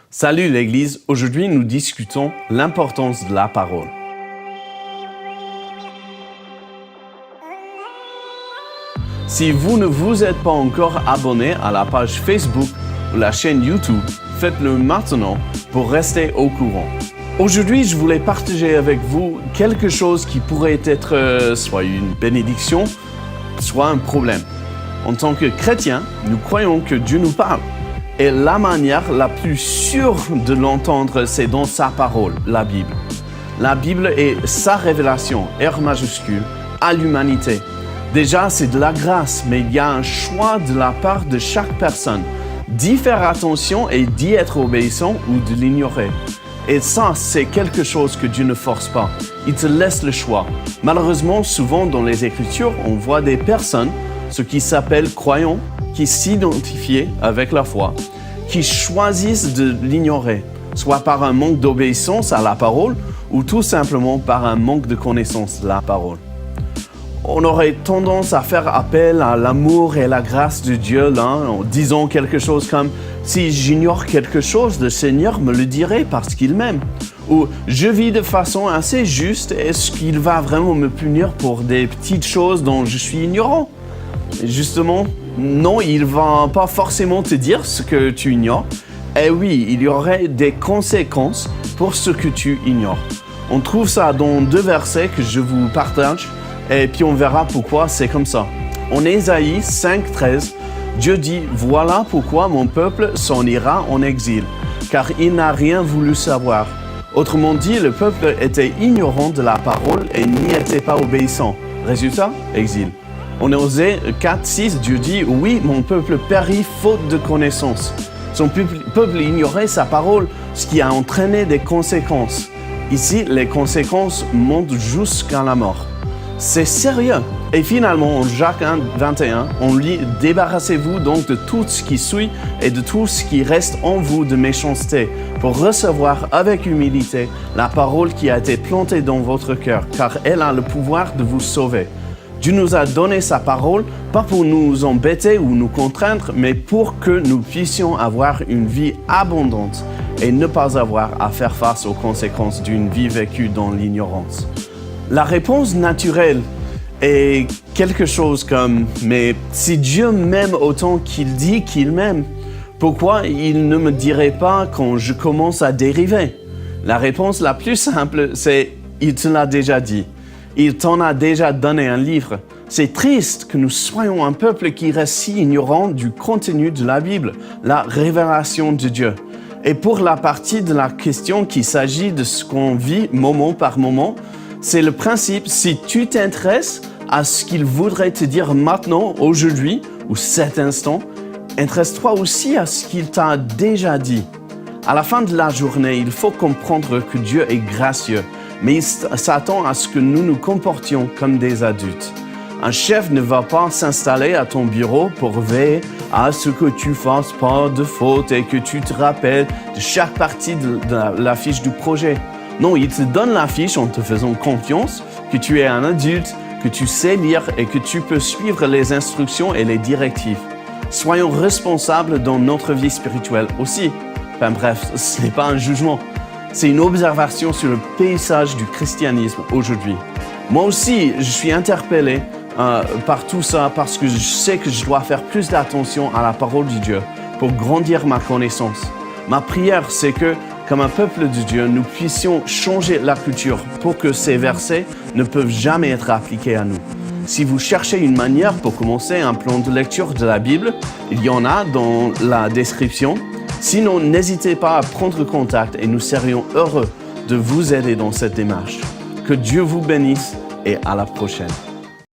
Salut l'Église, aujourd'hui nous discutons l'importance de la parole. Si vous ne vous êtes pas encore abonné à la page Facebook ou la chaîne YouTube, faites-le maintenant pour rester au courant. Aujourd'hui, je voulais partager avec vous quelque chose qui pourrait être soit une bénédiction, soit un problème. En tant que chrétiens, nous croyons que Dieu nous parle. Et la manière la plus sûre de l'entendre, c'est dans sa parole, la Bible. La Bible est sa révélation, R majuscule, à l'humanité. Déjà, c'est de la grâce, mais il y a un choix de la part de chaque personne d'y faire attention et d'y être obéissant ou de l'ignorer. Et ça, c'est quelque chose que Dieu ne force pas. Il te laisse le choix. Malheureusement, souvent dans les Écritures, on voit des personnes, ce qui s'appelle croyants, qui s'identifient avec la foi, qui choisissent de l'ignorer, soit par un manque d'obéissance à la parole ou tout simplement par un manque de connaissance de la parole. On aurait tendance à faire appel à l'amour et la grâce de Dieu là, en disant quelque chose comme « Si j'ignore quelque chose, le Seigneur me le dirait parce qu'il m'aime » ou « Je vis de façon assez juste, est-ce qu'il va vraiment me punir pour des petites choses dont je suis ignorant ?» Justement, non, il ne va pas forcément te dire ce que tu ignores. Et oui, il y aurait des conséquences pour ce que tu ignores. On trouve ça dans 2 versets que je vous partage et puis on verra pourquoi c'est comme ça. En Ésaïe 5,13, Dieu dit « Voilà pourquoi mon peuple s'en ira en exil, car il n'a rien voulu savoir. » Autrement dit, le peuple était ignorant de la parole et n'y était pas obéissant. Résultat, exil. En Osée 4,6, Dieu dit « Oui, mon peuple périt faute de connaissance. » Son peuple ignorait sa parole, ce qui a entraîné des conséquences. Ici, les conséquences montent jusqu'à la mort. C'est sérieux. Et finalement, en Jacques 1,21, on lit « Débarrassez-vous donc de tout ce qui souille et de tout ce qui reste en vous de méchanceté, pour recevoir avec humilité la parole qui a été plantée dans votre cœur, car elle a le pouvoir de vous sauver. » Dieu nous a donné sa parole, pas pour nous embêter ou nous contraindre, mais pour que nous puissions avoir une vie abondante et ne pas avoir à faire face aux conséquences d'une vie vécue dans l'ignorance. La réponse naturelle est quelque chose comme « Mais si Dieu m'aime autant qu'il dit qu'il m'aime, pourquoi il ne me dirait pas quand je commence à dériver ?» La réponse la plus simple, c'est « Il te l'a déjà dit ». Il t'en a déjà donné un livre. C'est triste que nous soyons un peuple qui reste si ignorant du contenu de la Bible, la révélation de Dieu. Et pour la partie de la question qui s'agit de ce qu'on vit moment par moment, c'est le principe, si tu t'intéresses à ce qu'il voudrait te dire maintenant, aujourd'hui ou cet instant, intéresse-toi aussi à ce qu'il t'a déjà dit. À la fin de la journée, il faut comprendre que Dieu est gracieux, mais il s'attend à ce que nous nous comportions comme des adultes. Un chef ne va pas s'installer à ton bureau pour veiller à ce que tu fasses pas de faute et que tu te rappelles de chaque partie de la fiche du projet. Non, il te donne la fiche en te faisant confiance que tu es un adulte, que tu sais lire et que tu peux suivre les instructions et les directives. Soyons responsables dans notre vie spirituelle aussi. Enfin bref, ce n'est pas un jugement. C'est une observation sur le paysage du christianisme aujourd'hui. Moi aussi, je suis interpellé par tout ça parce que je sais que je dois faire plus d'attention à la parole de Dieu pour grandir ma connaissance. Ma prière, c'est que, comme un peuple de Dieu, nous puissions changer la culture pour que ces versets ne peuvent jamais être appliqués à nous. Si vous cherchez une manière pour commencer un plan de lecture de la Bible, il y en a dans la description. Sinon, n'hésitez pas à prendre contact et nous serions heureux de vous aider dans cette démarche. Que Dieu vous bénisse et à la prochaine.